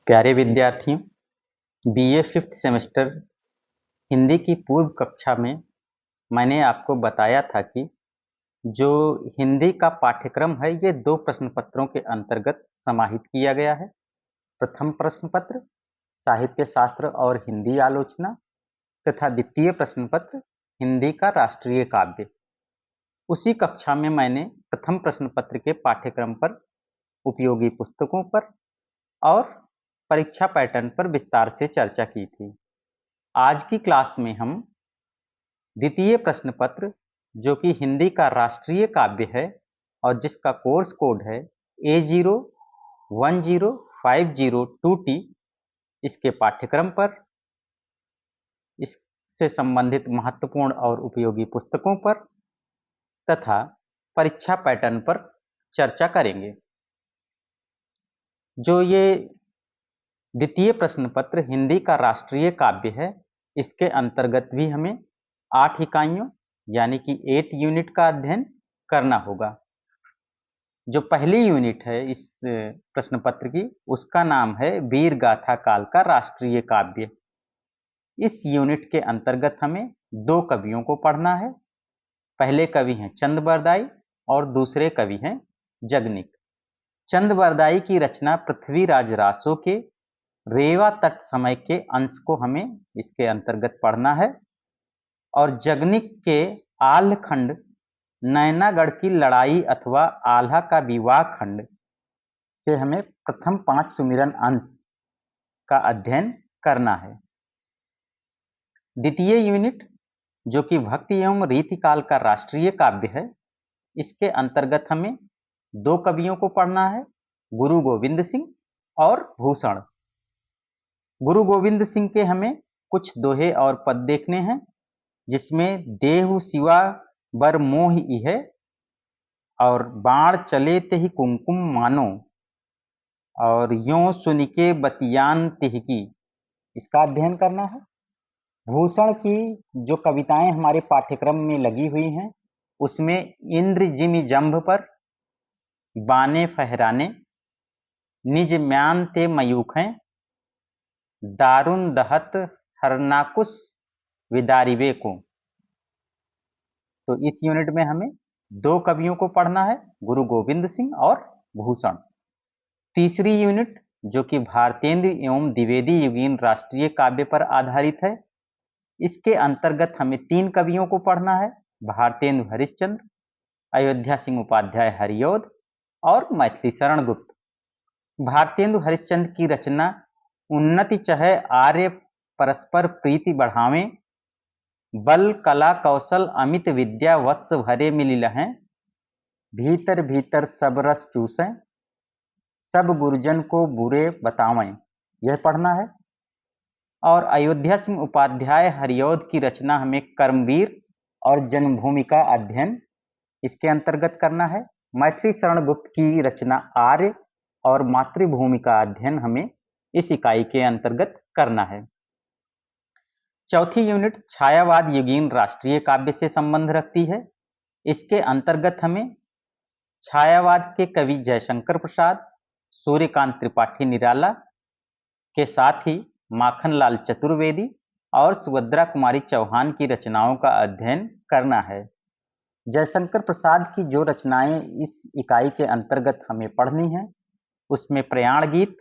प्यारे विद्यार्थियों, BA fifth semester Hindi की पूर्व कक्षा में मैंने आपको बताया था कि जो हिंदी का पाठ्यक्रम है ये दो प्रश्न पत्रों के अंतर्गत समाहित किया गया है। प्रथम प्रश्न पत्र साहित्य शास्त्र और हिंदी आलोचना तथा द्वितीय प्रश्न पत्र हिंदी का राष्ट्रीय काव्य। उसी कक्षा में मैंने प्रथम प्रश्न पत्र के पाठ्यक्रम पर, उपयोगी पुस्तकों पर और परीक्षा पैटर्न पर विस्तार से चर्चा की थी। आज की क्लास में हम द्वितीय प्रश्न पत्र, जो कि हिंदी का राष्ट्रीय काव्य है और जिसका कोर्स कोड है A010502T, इसके पाठ्यक्रम पर, इससे संबंधित महत्वपूर्ण और उपयोगी पुस्तकों पर तथा परीक्षा पैटर्न पर चर्चा करेंगे। जो ये द्वितीय प्रश्न पत्र हिंदी का राष्ट्रीय काव्य है, इसके अंतर्गत भी हमें 8 इकाइयों यानी कि 8 यूनिट का अध्ययन करना होगा। जो पहली यूनिट है इस प्रश्न पत्र की, उसका नाम है वीर गाथा काल का राष्ट्रीय काव्य। इस यूनिट के अंतर्गत हमें दो कवियों को पढ़ना है। पहले कवि हैं चंद बरदाई और दूसरे कवि हैं जगनिक। चंद बरदाई की रचना पृथ्वीराज रासो के रेवा तट समय के अंश को हमें इसके अंतर्गत पढ़ना है और जगनिक के आल्ह खंड नैनागढ़ की लड़ाई अथवा आल्हा का विवाह खंड से हमें प्रथम 5 सुमिरन अंश का अध्ययन करना है। द्वितीय यूनिट, जो कि भक्ति एवं रीतिकाल का राष्ट्रीय काव्य है, इसके अंतर्गत हमें दो कवियों को पढ़ना है, गुरु गोविंद सिंह और भूषण। गुरु गोविंद सिंह के हमें कुछ दोहे और पद देखने हैं, जिसमें देहु शिवा बर मोह इह और बाण चले तेहि कुमकुम मानो और यों सुनिके बतियान तिहकी, इसका अध्ययन करना है। भूषण की जो कविताएं हमारे पाठ्यक्रम में लगी हुई हैं, उसमें इंद्र जिमि जंभ पर, बाने फहराने, निज म्यान ते मयूखें, दारुण दहत हरनाकुश विदारिबे को। तो इस यूनिट में हमें दो कवियों को पढ़ना है, गुरु गोविंद सिंह और भूषण। तीसरी यूनिट, जो कि भारतेंद्र एवं द्विवेदी युगीन राष्ट्रीय काव्य पर आधारित है, इसके अंतर्गत हमें तीन कवियों को पढ़ना है, भारतेंदु हरिश्चंद्र, अयोध्या सिंह उपाध्याय हरिऔध और मैथिली शरण गुप्त। भारतेंदु हरिश्चंद्र की रचना उन्नति चहे आर्य परस्पर प्रीति बढ़ावें, बल कला कौशल अमित विद्या वत्स भरे मिली लहें, भीतर भीतर सब रस चूसें, सब गुरुजन को बुरे बतावें, यह पढ़ना है। और अयोध्या सिंह उपाध्याय हरिऔध की रचना हमें कर्मवीर और जन्मभूमि का अध्ययन इसके अंतर्गत करना है। मैथिली शरण गुप्त की रचना आर्य और मातृभूमि का अध्ययन हमें इस इकाई के अंतर्गत करना है। चौथी यूनिट छायावाद युगीन राष्ट्रीय काव्य से संबंध रखती है। इसके अंतर्गत हमें छायावाद के कवि जयशंकर प्रसाद, सूर्यकांत त्रिपाठी निराला के साथ ही माखनलाल चतुर्वेदी और सुभद्रा कुमारी चौहान की रचनाओं का अध्ययन करना है। जयशंकर प्रसाद की जो रचनाएं इस इकाई के अंतर्गत हमें पढ़नी है, उसमें प्रयाण गीत,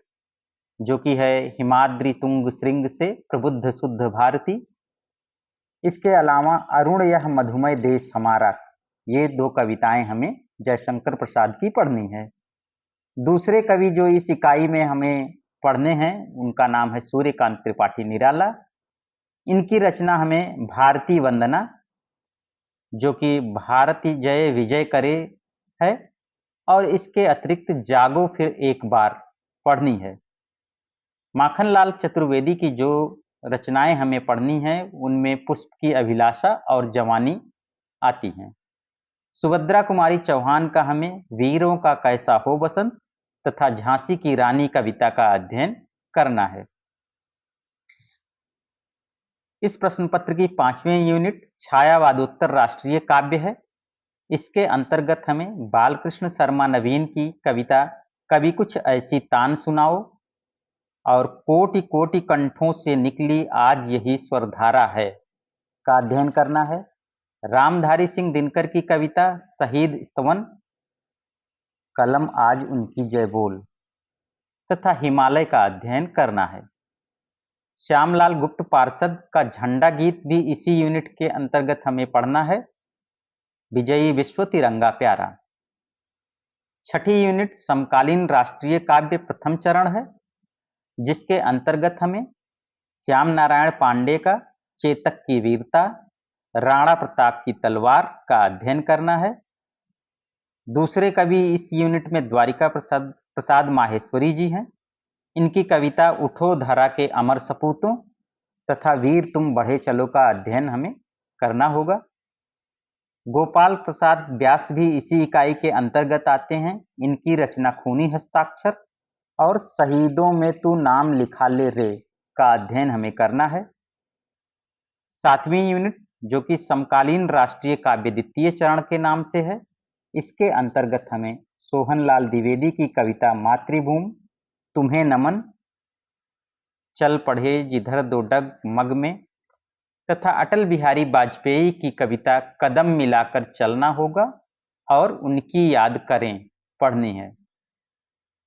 जो कि है हिमाद्रि तुंग श्रृंग से प्रबुद्ध शुद्ध भारती, इसके अलावा अरुण यह मधुमय देश हमारा, ये दो कविताएं हमें जयशंकर प्रसाद की पढ़नी है। दूसरे कवि जो इस इकाई में हमें पढ़ने हैं, उनका नाम है सूर्यकांत त्रिपाठी निराला। इनकी रचना हमें भारती वंदना, जो कि भारती जय विजय करे है, और इसके अतिरिक्त जागो फिर एक बार पढ़नी है। माखनलाल चतुर्वेदी की जो रचनाएं हमें पढ़नी हैं, उनमें पुष्प की अभिलाषा और जवानी आती हैं। सुभद्रा कुमारी चौहान का हमें वीरों का कैसा हो बसंत तथा झांसी की रानी कविता का अध्ययन करना है। इस प्रश्न पत्र की 5वीं यूनिट छायावादोत्तर राष्ट्रीय काव्य है। इसके अंतर्गत हमें बालकृष्ण शर्मा नवीन की कविता कभी कुछ ऐसी तान सुनाओ, और कोटि कोटि कंठों से निकली आज यही स्वरधारा है का अध्ययन करना है। रामधारी सिंह दिनकर की कविता शहीद स्तवन, कलम आज उनकी जय बोल तथा हिमालय का अध्ययन करना है। श्यामलाल गुप्त पार्षद का झंडा गीत भी इसी यूनिट के अंतर्गत हमें पढ़ना है, विजयी विश्व तिरंगा प्यारा। छठी यूनिट समकालीन राष्ट्रीय काव्य प्रथम चरण है, जिसके अंतर्गत हमें श्याम नारायण पांडे का चेतक की वीरता, राणा प्रताप की तलवार का अध्ययन करना है। दूसरे कवि इस यूनिट में द्वारिका प्रसाद माहेश्वरी जी हैं। इनकी कविता उठो धरा के अमर सपूतों तथा वीर तुम बढ़े चलो का अध्ययन हमें करना होगा। गोपाल प्रसाद व्यास भी इसी इकाई के अंतर्गत आते हैं। इनकी रचना खूनी हस्ताक्षर और शहीदों में तू नाम लिखा ले रे का अध्ययन हमें करना है। सातवीं यूनिट, जो कि समकालीन राष्ट्रीय काव्य द्वितीय चरण के नाम से है, इसके अंतर्गत हमें सोहनलाल द्विवेदी की कविता मातृभूमि, तुम्हें नमन, चल पढ़े जिधर दो डग मग में तथा अटल बिहारी वाजपेयी की कविता कदम मिलाकर चलना होगा और उनकी याद करें पढ़नी है।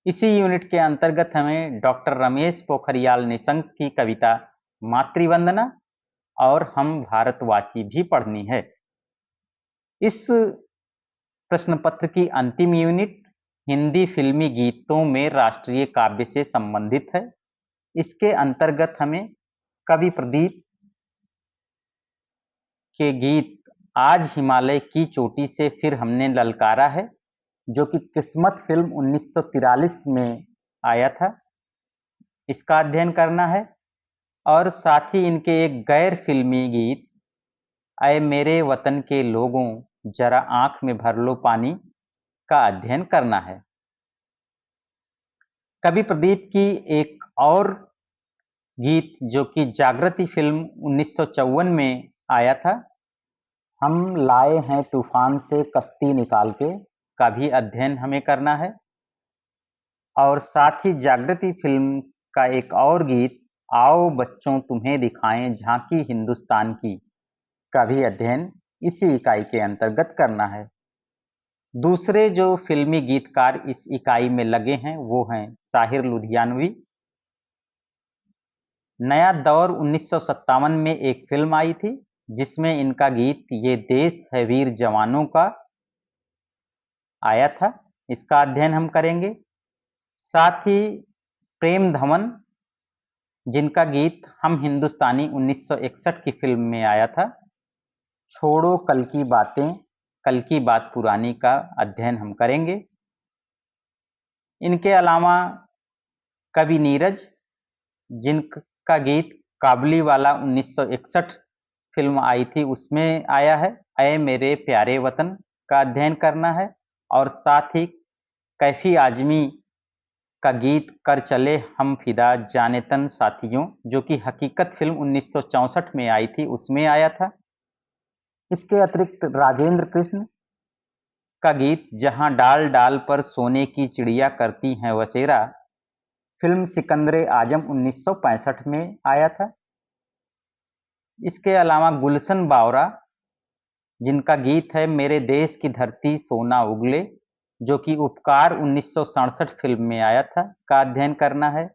इसी यूनिट के अंतर्गत हमें डॉक्टर रमेश पोखरियाल निशंक की कविता मातृवंदना और हम भारतवासी भी पढ़नी है। इस प्रश्न पत्र की अंतिम यूनिट हिंदी फिल्मी गीतों में राष्ट्रीय काव्य से संबंधित है। इसके अंतर्गत हमें कवि प्रदीप के गीत आज हिमालय की चोटी से फिर हमने ललकारा है, जो कि किस्मत फिल्म 1943 में आया था, इसका अध्ययन करना है। और साथ ही इनके एक गैर फिल्मी गीत ऐ मेरे वतन के लोगों जरा आंख में भर लो पानी का अध्ययन करना है। कवि प्रदीप की एक और गीत जो कि जागृति फिल्म 1954 में आया था, हम लाए हैं तूफान से कश्ती निकाल के, का भी अध्ययन हमें करना है। और साथ ही जागृति फिल्म का एक और गीत आओ बच्चों तुम्हें दिखाएं झांकी हिंदुस्तान की, का भी अध्ययन इसी इकाई के अंतर्गत करना है। दूसरे जो फिल्मी गीतकार इस इकाई में लगे हैं वो हैं साहिर लुधियानवी। नया दौर 1957 में एक फिल्म आई थी जिसमें इनका गीत ये देश है वीर जवानों का आया था, इसका अध्ययन हम करेंगे। साथ ही प्रेम धवन, जिनका गीत हम हिंदुस्तानी 1961 की फिल्म में आया था, छोड़ो कल की बातें कल की बात पुरानी का अध्ययन हम करेंगे। इनके अलावा कवि नीरज, जिनका गीत काबली वाला 1961 फिल्म आई थी उसमें आया है, ऐ मेरे प्यारे वतन का अध्ययन करना है। और साथ ही कैफी आजमी का गीत कर चले हम फिदा जाने तन साथियों, जो कि हकीकत फिल्म 1964 में आई थी उसमें आया था। इसके अतिरिक्त राजेंद्र कृष्ण का गीत जहां डाल डाल पर सोने की चिड़िया करती हैं वसेरा, फिल्म सिकंदरे आजम 1965 में आया था। इसके अलावा गुलशन बावरा, जिनका गीत है मेरे देश की धरती सोना उगले, जो कि उपकार 1967 फिल्म में आया था, का अध्ययन करना है।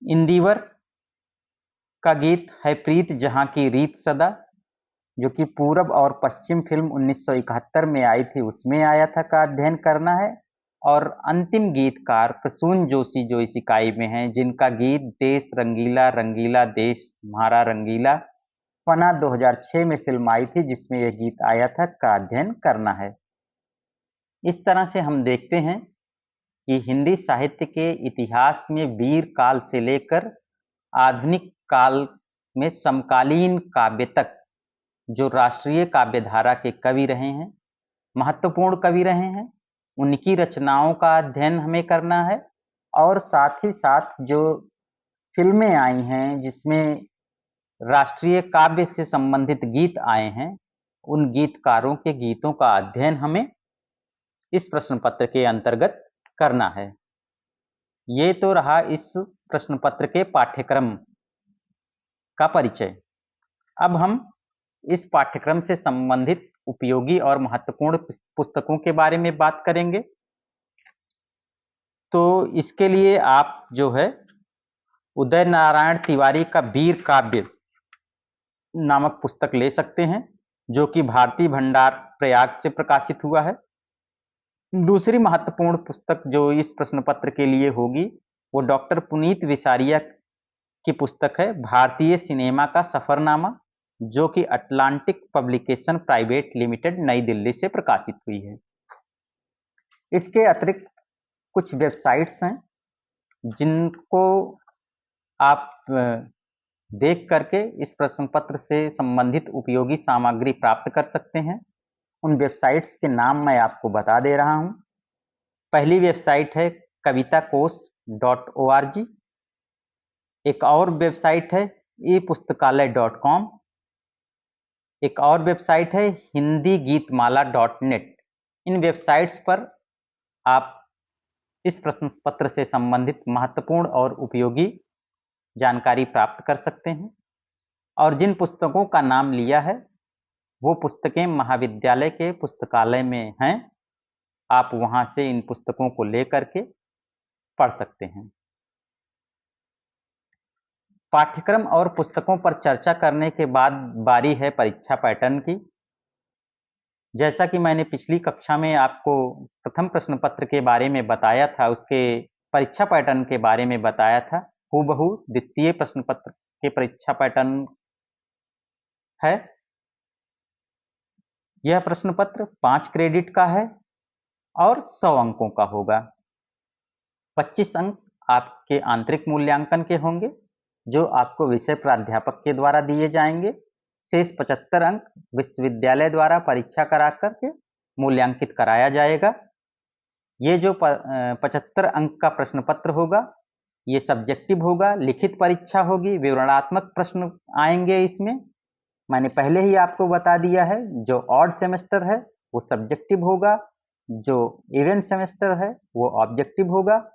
इंदिवर का गीत है प्रीत जहां की रीत सदा, जो कि पूरब और पश्चिम फिल्म 1971 में आई थी उसमें आया था, का अध्ययन करना है। और अंतिम गीतकार प्रसून जोशी जो इस इकाई में हैं, जिनका गीत देश रंगीला रंगीला देश म्हारा रंगीला फना 2006 में फिल्म आई थी जिसमें यह गीत आया था, का अध्ययन करना है। इस तरह से हम देखते हैं कि हिंदी साहित्य के इतिहास में वीर काल से लेकर आधुनिक काल में समकालीन काव्य तक जो राष्ट्रीय काव्य धारा के कवि रहे हैं, महत्वपूर्ण कवि रहे हैं, उनकी रचनाओं का अध्ययन हमें करना है। और साथ ही साथ जो फिल्में आई हैं जिसमें राष्ट्रीय काव्य से संबंधित गीत आए हैं, उन गीतकारों के गीतों का अध्ययन हमें इस प्रश्न पत्र के अंतर्गत करना है। ये तो रहा इस प्रश्न पत्र के पाठ्यक्रम का परिचय। अब हम इस पाठ्यक्रम से संबंधित उपयोगी और महत्वपूर्ण पुस्तकों के बारे में बात करेंगे। तो इसके लिए आप जो है उदय नारायण तिवारी का वीर काव्य नामक पुस्तक ले सकते हैं, जो कि भारतीय भंडार प्रयाग से प्रकाशित हुआ है। दूसरी महत्वपूर्ण पुस्तक जो इस प्रश्न पत्र के लिए होगी वो डॉक्टर पुनीत विसारिया की पुस्तक है भारतीय सिनेमा का सफरनामा, जो कि अटलांटिक पब्लिकेशन प्राइवेट लिमिटेड नई दिल्ली से प्रकाशित हुई है। इसके अतिरिक्त कुछ वेबसाइट्स हैं जिनको आप देख करके इस प्रश्न पत्र से संबंधित उपयोगी सामग्री प्राप्त कर सकते हैं। उन वेबसाइट्स के नाम मैं आपको बता दे रहा हूं। पहली वेबसाइट है kavitakosh.org। एक और वेबसाइट है epustakalay.com। एक और वेबसाइट है hindigitmala.net। इन वेबसाइट्स पर आप इस प्रश्न पत्र से संबंधित महत्वपूर्ण और उपयोगी जानकारी प्राप्त कर सकते हैं। और जिन पुस्तकों का नाम लिया है वो पुस्तकें महाविद्यालय के पुस्तकालय में हैं, आप वहां से इन पुस्तकों को लेकर के पढ़ सकते हैं। पाठ्यक्रम और पुस्तकों पर चर्चा करने के बाद बारी है परीक्षा पैटर्न की। जैसा कि मैंने पिछली कक्षा में आपको प्रथम प्रश्न पत्र के बारे में बताया था, उसके परीक्षा पैटर्न के बारे में बताया था, हूबहू द्वितीय प्रश्न पत्र के परीक्षा पैटर्न है। यह प्रश्न पत्र 5 क्रेडिट का है और 100 अंकों का होगा। 25 अंक आपके आंतरिक मूल्यांकन के होंगे, जो आपको विषय प्राध्यापक के द्वारा दिए जाएंगे। शेष 75 अंक विश्वविद्यालय द्वारा परीक्षा करा करके मूल्यांकित कराया जाएगा। ये जो 75 अंक का प्रश्न पत्र होगा ये सब्जेक्टिव होगा, लिखित परीक्षा होगी, विवरणात्मक प्रश्न आएंगे इसमें। मैंने पहले ही आपको बता दिया है, जो ऑड सेमेस्टर है वो सब्जेक्टिव होगा, जो इवन सेमेस्टर है वो ऑब्जेक्टिव होगा।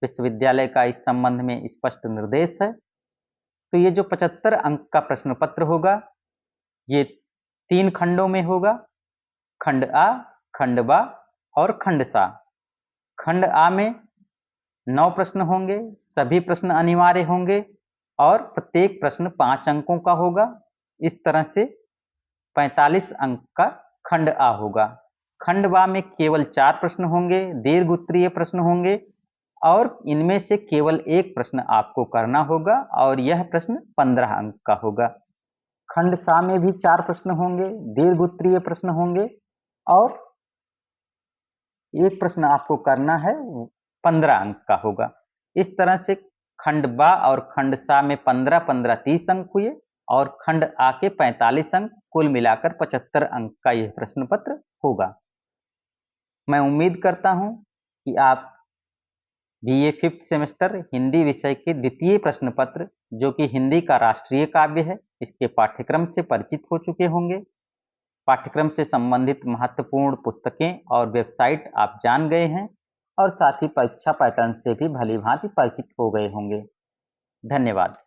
विश्वविद्यालय का इस संबंध में स्पष्ट निर्देश है। तो ये जो 75 अंक का प्रश्न पत्र होगा ये 3 खंडों में होगा, खंड आ, खंड बा और खंड सा। खंड आ में 9 प्रश्न होंगे, सभी प्रश्न अनिवार्य होंगे और प्रत्येक प्रश्न 5 अंकों का होगा। इस तरह से 45 अंक का खंड आ होगा। खंड बा में केवल 4 प्रश्न होंगे, दीर्घ उत्तरीय प्रश्न होंगे और इनमें से केवल एक प्रश्न आपको करना होगा और यह प्रश्न 15 अंक का होगा। खंड सा में भी 4 प्रश्न होंगे, दीर्घ उत्तरीय प्रश्न होंगे और एक प्रश्न आपको करना है 15 अंक का होगा। इस तरह से खंड बा और खंड सा में 15-15 30 अंक हुए और खंड आ के 45 अंक, कुल मिलाकर 75 अंक का यह प्रश्न पत्र होगा। मैं उम्मीद करता हूं कि आप बीए 5th सेमेस्टर हिंदी विषय के द्वितीय प्रश्न पत्र, जो कि हिंदी का राष्ट्रीय काव्य है, इसके पाठ्यक्रम से परिचित हो चुके होंगे। पाठ्यक्रम से संबंधित महत्वपूर्ण पुस्तकें और वेबसाइट आप जान गए हैं और साथ ही परीक्षा पैटर्न से भी भलीभांति परिचित हो गए होंगे। धन्यवाद।